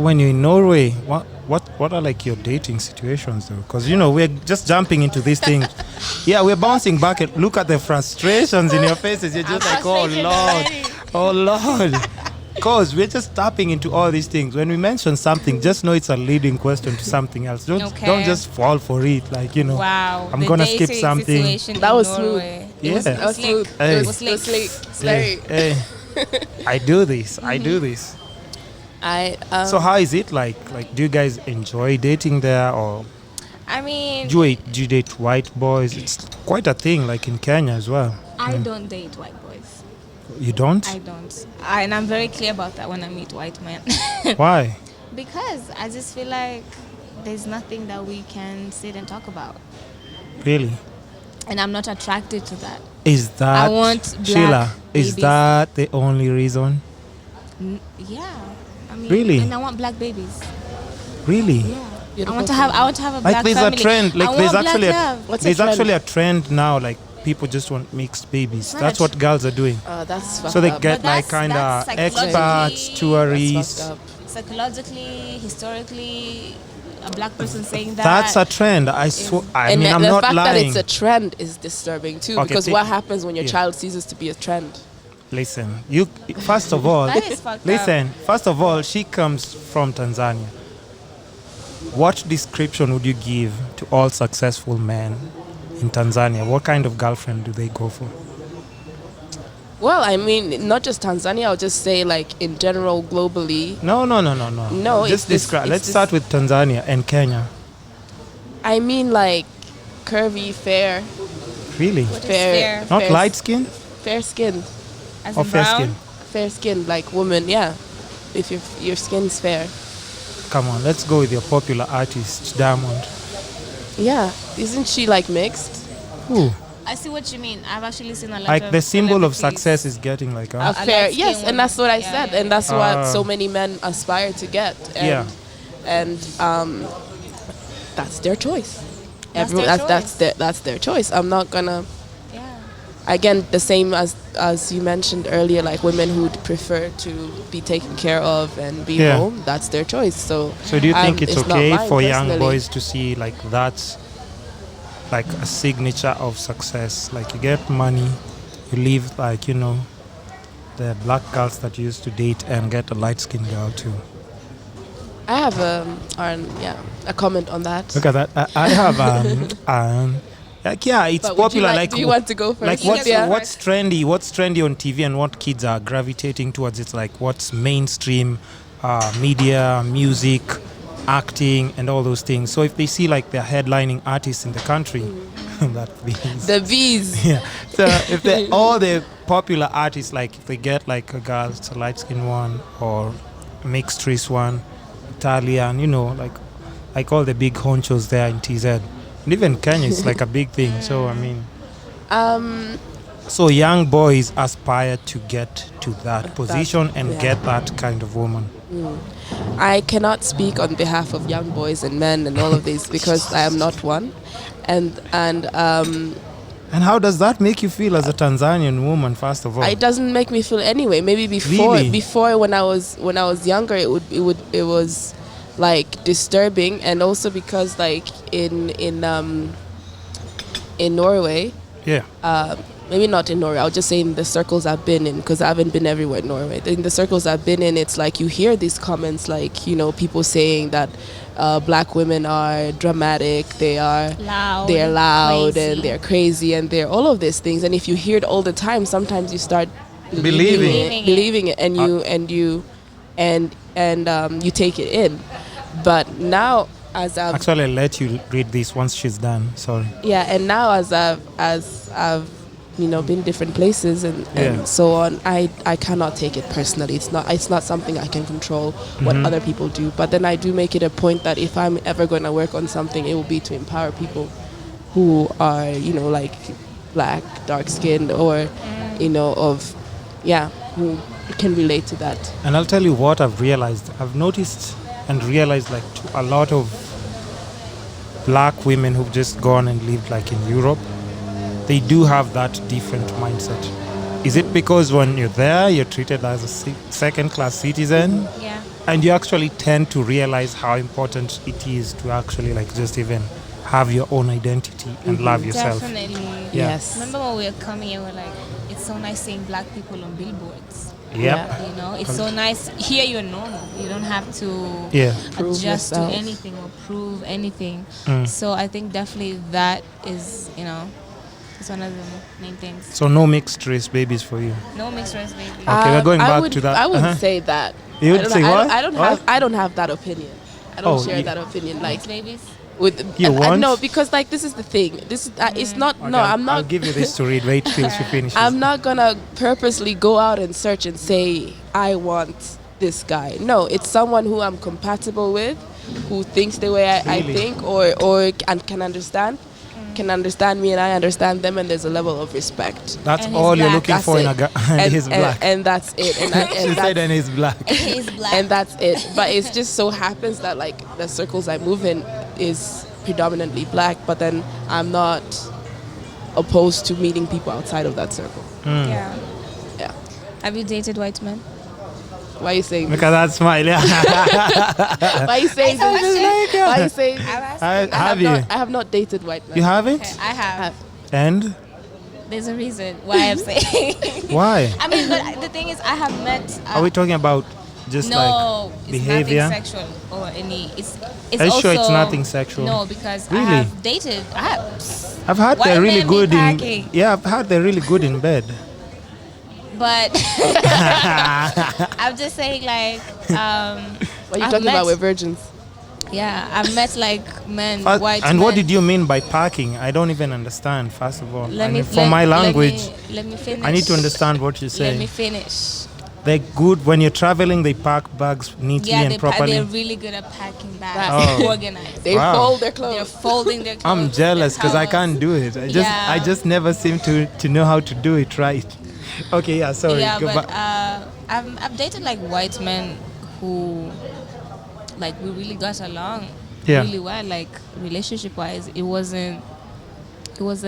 When you're in Norway, what are like your dating situations though? Because we're just jumping into these things. Yeah, we're bouncing back and look at the frustrations in your faces. You're just like, oh Lord, oh Lord. Because we're just tapping into all these things. When we mention something, just know it's a leading question to something else. Don't just fall for it. Like, Wow. I'm going to skip something. That was smooth. Yeah. That was smooth. Hey. It was slick. It's very... Hey. I do this. So how is it like? Like, do you guys enjoy dating there, or I mean, do you date white boys? It's quite a thing, like in Kenya as well. I don't date white boys. You don't? I don't. And I'm very clear about that when I meet white men. Why? Because I just feel like there's nothing that we can sit and talk about. Really? And I'm not attracted to that. Is that, I want black Sheila, babies. is that the only reason? Yeah. I mean, Really? And I want black babies. Really? Yeah. I want to have a black Like there's family. a trend. Like there's actually a trend? trend now. Like people just want mixed babies. Right. That's what girls are doing. That's So they fucked up. get But like that's kind of psychologically- expats, That's tourists. fucked up. Psychologically, historically, a black person saying that. That's a trend. I swear. I And mean, I'm the not fact lying. that it's a trend is disturbing too, Okay, because what happens when your yeah. child ceases to be a trend? Listen, you first of all, That is fucked up. listen. First of all, she comes from Tanzania. What description would you give to all successful men in Tanzania? What kind of girlfriend do they go for? Well, I mean, not just Tanzania. I'll just say, like, in general, globally. No. No, Just describe. it's Let's this- start with Tanzania and Kenya. I mean, like, curvy, fair, Really? What is fair? Not fair- light skin fair skin, As or in fair brown? skin? fair skin, like woman. Yeah, if your skin's fair. Come on, let's go with your popular artist, Diamond. Yeah, isn't she like mixed? Ooh. I see what you mean. I've actually seen a lot Like of the symbol of celebrities. success is getting like A A fair, light-skinned yes, and that's what I woman. said, Yeah, and that's yeah. what so many men aspire to get. And, Yeah. and that's their choice. That's their choice. That's their choice. I'm not gonna. Yeah. Again, the same as you mentioned earlier, like women who'd prefer to be taken care of and be Yeah. home. That's their choice. So So do you think it's it's not okay mine for young personally. boys to see like that's like a signature of success? Like you get money, you leave like, the black girls that you used to date and get a light skinned girl too. I have a comment on that. Look at that. I have like yeah, it's But would you popular. do you want to go first? like You what's can go what's trendy? What's trendy on TV and what kids are gravitating towards? It's like what's mainstream, media, music, acting, and all those things. So if they see like the headlining artists in the country, that means The V's. yeah. So if they all the popular artists, like if they get like a girl, it's a light skinned one or a mixed race one, Italian, like all the big honchos there in TZ. And even Kenya is like a big thing. So I mean, so young boys aspire to get to that position and yeah. get that kind of woman. I cannot speak on behalf of young boys and men and all of these because I am not one, and And how does that make you feel as a Tanzanian woman? First of all, it doesn't make me feel anyway. Maybe before Really? before when I was younger, it was like disturbing, and also because like in Norway, yeah, maybe not in Norway, I'll just say in the circles I've been in, because I haven't been everywhere in Norway. In the circles I've been in, it's like you hear these comments like, people saying that black women are dramatic, they're loud crazy. and they're crazy and they're all of these things. And if you hear it all the time, sometimes you start believing it, and you take it in. But now, as I've actually, I'll let you read this once she's done. Sorry. and now as I've been different places and Yeah. so on, I cannot take it personally. It's not something I can control what other people do. But then I do make it a point that if I'm ever going to work on something, it will be to empower people who are like black, dark skinned, or who can relate to that. And I'll tell you what I've realized. I've noticed and realized like a lot of black women who've just gone and lived like in Europe, they do have that different mindset. Is it because when you're there, you're treated as a second-class citizen? Yeah. And you actually tend to realize how important it is to actually like just even have your own identity and love yourself. Definitely. Yeah. Yes. Remember when we were coming here, we're like, it's so nice seeing black people on billboards. Yep. Yeah. You know, it's so nice. Here you're normal. You don't have to Yeah. Prove adjust yourself. to anything or prove anything. Mm. So I think definitely that is, it's one of the main things. So no mixed race babies for you. No mixed race baby. Okay, we're going I back would- to that. I would Uh-huh. say that. You would say what? I don't What? have. I don't have that opinion. I don't Oh, share you- that opinion. Like Mixed babies. with You want? no, because like this is the thing. This is it's not. Okay, No, I'm I'll not. give you this to read. Wait till she finishes. I'm not gonna purposely go out and search and say I want this guy. No, it's someone who I'm compatible with, who thinks the way I Really? think, or and can understand me, and I understand them, and there's a level of respect. That's And he's all you're black. looking That's for in it. a guy. And he's black. And that's it. And, that, She and, said, that's, and he's black. He's black. and that's it. But it just so happens that like the circles I move in is predominantly black, but then I'm not opposed to meeting people outside of that circle. Yeah. Yeah. Have you dated white men? Why are you saying Look at that smile. Yeah. Why are you saying I this? saw Why are you saying this? Have you? I have not dated white men. You haven't? I have. And There's a reason why I'm saying. why? I mean, but the thing is, I have met. Are we talking about just no, like it's behavior? nothing sexual or any. It's Are you also, sure it's nothing sexual? No, because Really? I have dated. I've had White they're really men be good in. packing. Yeah, I've had they're really good in bed. but I'm just saying, like, What are you I've talking met- about? We're virgins. yeah, I've met like men, But- white. and what men. did you mean by parking? I don't even understand. First of all, Let I me mean, for my language, Let me finish. I need to understand what you're Let me saying. finish. They're good when you're traveling. They pack bags neatly Yeah, and properly. they're really good at packing bags. Oh. Organized. They Wow. fold their They're clothes. folding their clothes. I'm jealous their because I towels. can't do it. I Yeah. just never seem to know how to do it right. Okay, yeah, sorry. Yeah, go but back. I've dated like white men who, like, we really got along Yeah. really well. Like, relationship wise, it wasn't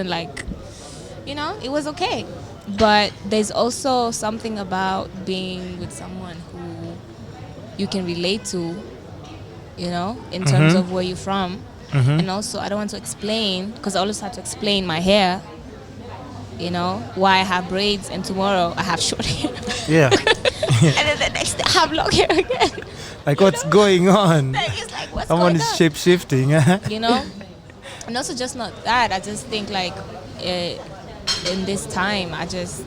like, it was okay. But there's also something about being with someone who you can relate to, in terms of where you're from. And also, I don't want to explain, because I always have to explain my hair, why I have braids and tomorrow I have short hair. Yeah. And then the next day I have long hair again. Like, what's going on? It's like, what's Someone going is on? shape shifting. And also just not that. I just think like in this time, I just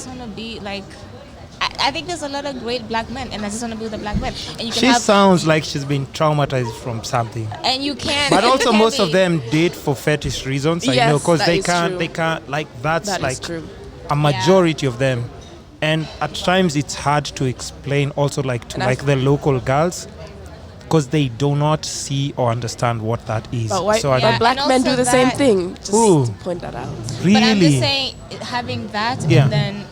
want to be like. I think there's a lot of great black men, and I just want to be with a black man. And you can She have, sounds like she's been traumatized from something. and you can. But and you also, can most be. of them date for fetish reasons. I Yes, know, because that they is can't. true. They can't. Like that's That is like true. a majority of them. And at times, it's hard to explain. Also, like to And like the local girls, because they do not see or understand what that is. But white, so I Yeah, don't black and men do also the same that- thing. Just Ooh. to point that out. really. But I'm just saying, having that, Yeah. and then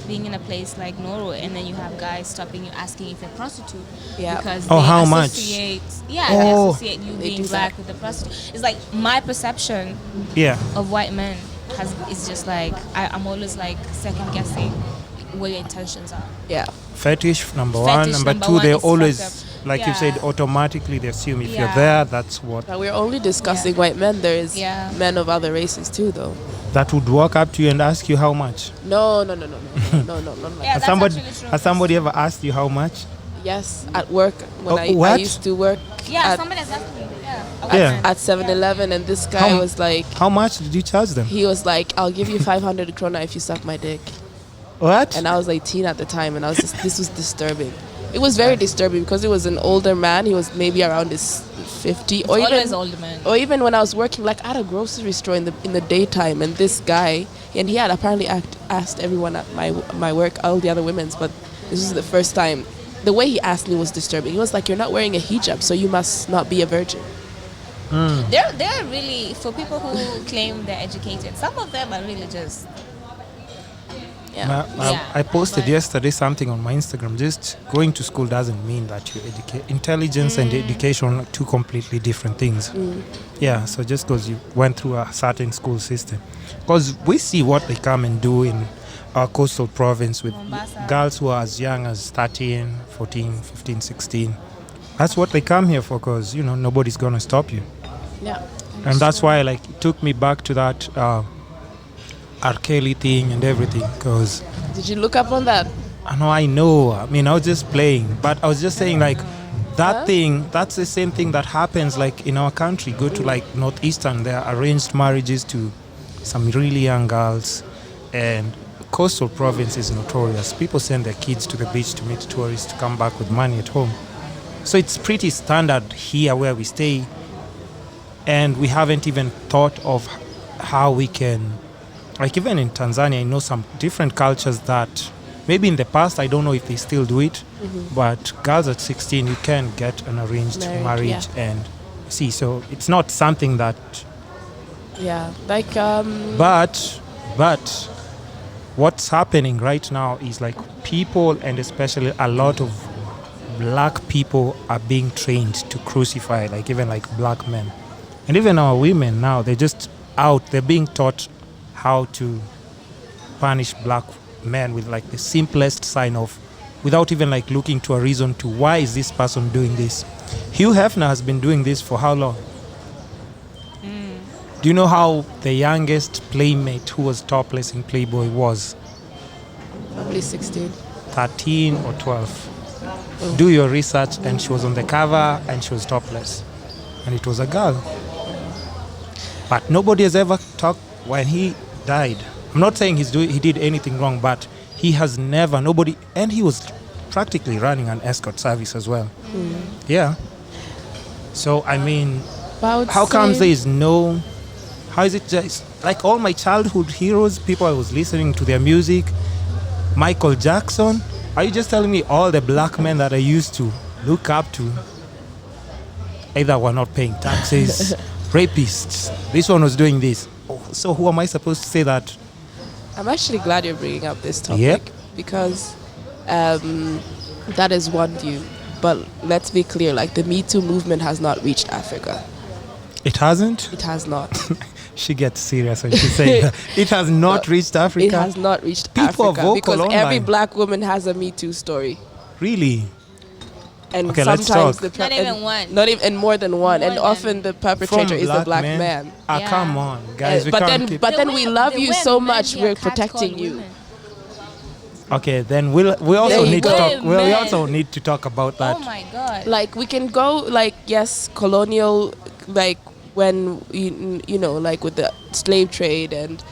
being in a place like Norway, and then you have guys stopping you, asking if you're a prostitute. Yeah. Because Oh, they how much? associate, Oh. they associate you They being do black that. with the prostitute. It's like my perception Yeah. of white men is just like I'm always like second guessing what your intentions are. Yeah. Fetish number Fetish one. Number number two, one they is always, fucked up. like you said, Yeah. automatically they assume if you're Yeah. there, that's what. But we're only discussing white men. There is Yeah. men of other races too, though. That would walk up to you and ask you how much. No. Like Yeah, Has that's somebody actually true. has somebody ever asked you how much? Yes, at work when Oh, I what? used to work Yeah, at, somebody has asked me. Yeah. at 7-Eleven, and this guy How- was like, How much did you charge them? he was like, I'll give you 500 krona if you suck my dick. What? And I was 18 at the time, and this was disturbing. It was very disturbing because it was an older man. He was maybe around his 50, It's or always even older men. or even when I was working like at a grocery store in the daytime, and this guy, and he had apparently asked everyone at my work, all the other women's, but this is the first time. The way he asked me was disturbing. He was like, "You're not wearing a hijab, so you must not be a virgin." They're really, for people who claim they're educated, some of them are really just. Yeah. I posted but- yesterday something on my Instagram. Just going to school doesn't mean that you educate. Intelligence and education are two completely different things. Yeah, so just because you went through a certain school system. Because we see what they come and do in our coastal province with Mombasa. girls who are as young as 13, 14, 15, 16. That's what they come here for, because, nobody's going to stop you. Yeah. And that's why, like, it took me back to that R. Kelly thing and everything, because Did you look up on that? I know. I mean, I was just playing, but I was just saying, like, that thing, that's the same thing that happens, like, in our country. Go to, like, Northeastern, there are arranged marriages to some really young girls, and coastal province is notorious. People send their kids to the beach to meet tourists to come back with money at home. So it's pretty standard here where we stay, and we haven't even thought of how we can, like, even in Tanzania, I know some different cultures that maybe in the past, I don't know if they still do it, but girls at 16, you can get an arranged marriage and see. So it's not something that... Yeah, like... But what's happening right now is, like, people, and especially a lot of black people, are being trained to crucify, like, even like black men. And even our women now, they're just out, they're being taught how to punish black men with, like, the simplest sign of, without even, like, looking to a reason to why is this person doing this. Hugh Hefner has been doing this for how long? Do you know how the youngest playmate who was topless in Playboy was? Probably 16. 13 or 12. Do your research, and she was on the cover and she was topless. And it was a girl. But nobody has ever talked when he died. I'm not saying he did anything wrong, but he has never, and he was practically running an escort service as well. Yeah. So, I mean, how comes there is no... How is it just like all my childhood heroes, people I was listening to their music, Michael Jackson? Are you just telling me all the black men that I used to look up to either were not paying taxes, rapists? This one was doing this. So who am I supposed to say that? I'm actually glad you're bringing up this topic. Yep. Because that is one view. But let's be clear, like, the Me Too movement has not reached Africa. It hasn't? It has not. She gets serious when she says that. It has not reached Africa. It has not reached People Africa are vocal because online. every black woman has a Me Too story. Really? And Okay, let's sometimes talk. Not even one. Not even, and more than one. More and than- often the perpetrator is a black man. Yeah. Come on, guys. We but can't then, keep... but then we love you so much. Men We're here catcall protecting you. women. Okay, then we also There you need to go. talk. We Men. also need to talk about that. Oh my God. Like, we can go, like, yes, colonial, like, when you know, like, with the slave trade and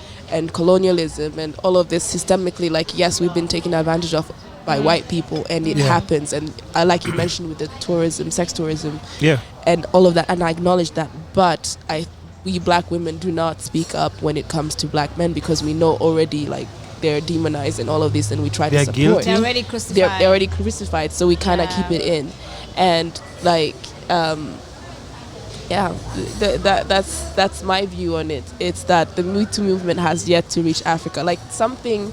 colonialism and all of this systemically, like, yes, we've been taken advantage of by white people, and it happens. And like you mentioned with the tourism, sex tourism, Yeah. and all of that, and I acknowledge that. But we black women do not speak up when it comes to black men, because we know already, like, they're demonized and all of this, and we try They're to support. guilty. They're already crucified. They're already crucified, so we kind of keep it in, and like, that's my view on it. It's that the Me Too movement has yet to reach Africa. Like, something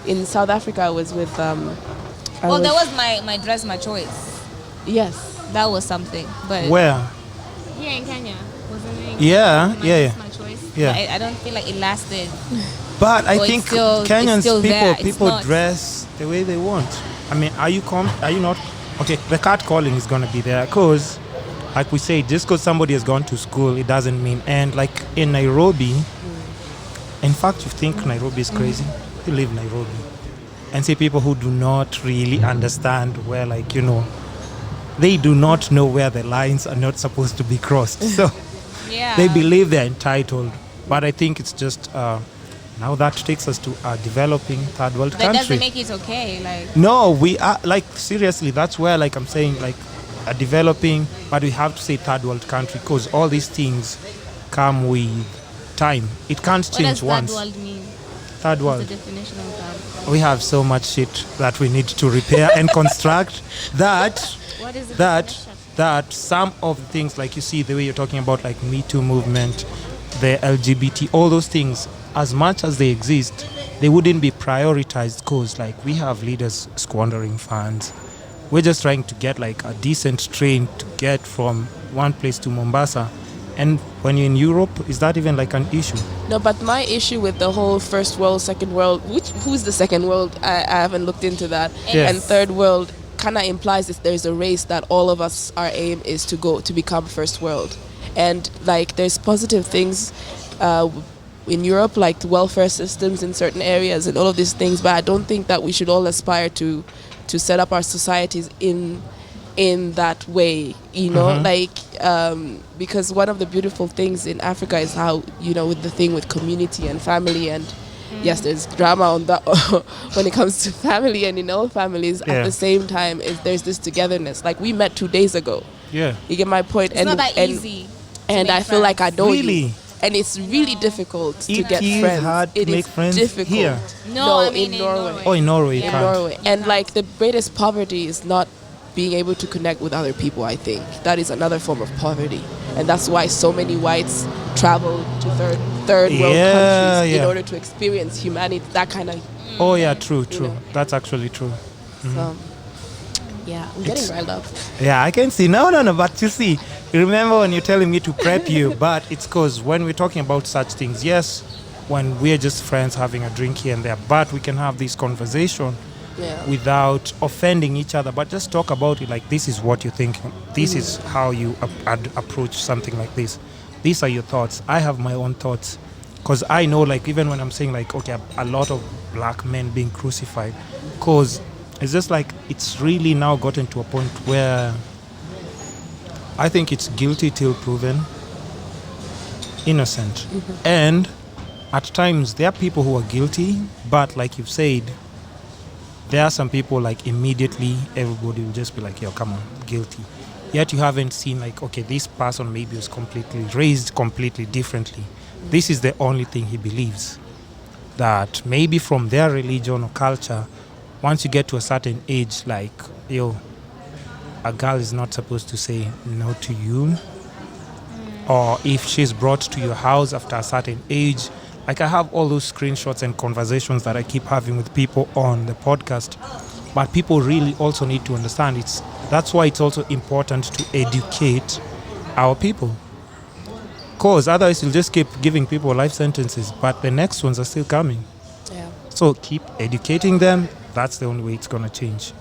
in South Africa, I was with Well, that was my dress, my choice. yes. That was something. But Where? here in Kenya, wasn't it? Yeah, my yeah, dress, my choice. yeah. I don't feel like it lasted. But I Or think it's still Kenyans there. It's people not- dress the way they want. I mean, are you not? Okay, the catcalling is gonna be there, because, like we say, just because somebody has gone to school, it doesn't mean. And like in Nairobi, in fact, you think Nairobi is crazy? You live in Nairobi, and see people who do not really understand where, like, they do not know where the lines are not supposed to be crossed. So Yeah. they believe they're entitled. But I think it's just now that takes us to a developing third world That country. doesn't make it okay. Like, No, we are, like, seriously, that's where, like, I'm saying, like, a developing, but we have to say third world country, because all these things come with time. It can't what change does once. third world mean? Third What's world. the definition of that? We have so much shit that we need to repair and construct that What is the that definition? that some of the things, like, you see the way you're talking about, like, Me Too movement, the LGBT, all those things, as much as they exist, they wouldn't be prioritized, because, like, we have leaders squandering funds. We're just trying to get, like, a decent train to get from one place to Mombasa, And when you're in Europe, is that even like an issue? No, but my issue with the whole first world, second world, who's the second world? I haven't looked into that. Yes. And third world kind of implies that there's a race that all of us, our aim is to go to become first world. And like there's positive things in Europe, like the welfare systems in certain areas and all of these things, but I don't think that we should all aspire to set up our societies in that way, you know, like because one of the beautiful things in Africa is how, you know, with the thing with community and family, and yes, there's drama on that when it comes to family and in all families. At the same time, there's this togetherness. Like we met 2 days ago. Yeah, you get my point. It's not that easy. And I feel like I know really? you. And it's really difficult to It get is friends. hard to It make is friends difficult. here. No, I mean in Norway. Oh, in Norway, you In can't. Norway. And like the greatest poverty is not being able to connect with other people, I think. That is another form of poverty. And that's why so many whites travel to third world countries in order to experience humanity, that kind of... Oh, yeah, true. know. That's actually true. So, yeah, I'm getting riled up. Yeah, I can see. No, but you see, remember when you're telling me to prep you, but it's because when we're talking about such things, yes, when we're just friends having a drink here and there, but we can have this conversation without offending each other, but just talk about it like this is what you're thinking. This is how you approach something like this. These are your thoughts. I have my own thoughts. Because I know, like, even when I'm saying, like, okay, a lot of black men being crucified, because it's just like it's really now gotten to a point where I think it's guilty till proven innocent. And at times there are people who are guilty, but like you've said, there are some people like immediately everybody will just be like, yo, come on, guilty. Yet you haven't seen like, okay, this person maybe was completely raised completely differently. This is the only thing he believes. That maybe from their religion or culture, once you get to a certain age, like, yo, a girl is not supposed to say no to you. Or if she's brought to your house after a certain age, like I have all those screenshots and conversations that I keep having with people on the podcast. But people really also need to understand that's why it's also important to educate our people. Because otherwise you'll just keep giving people life sentences, but the next ones are still coming. Yeah. So keep educating them. That's the only way it's going to change.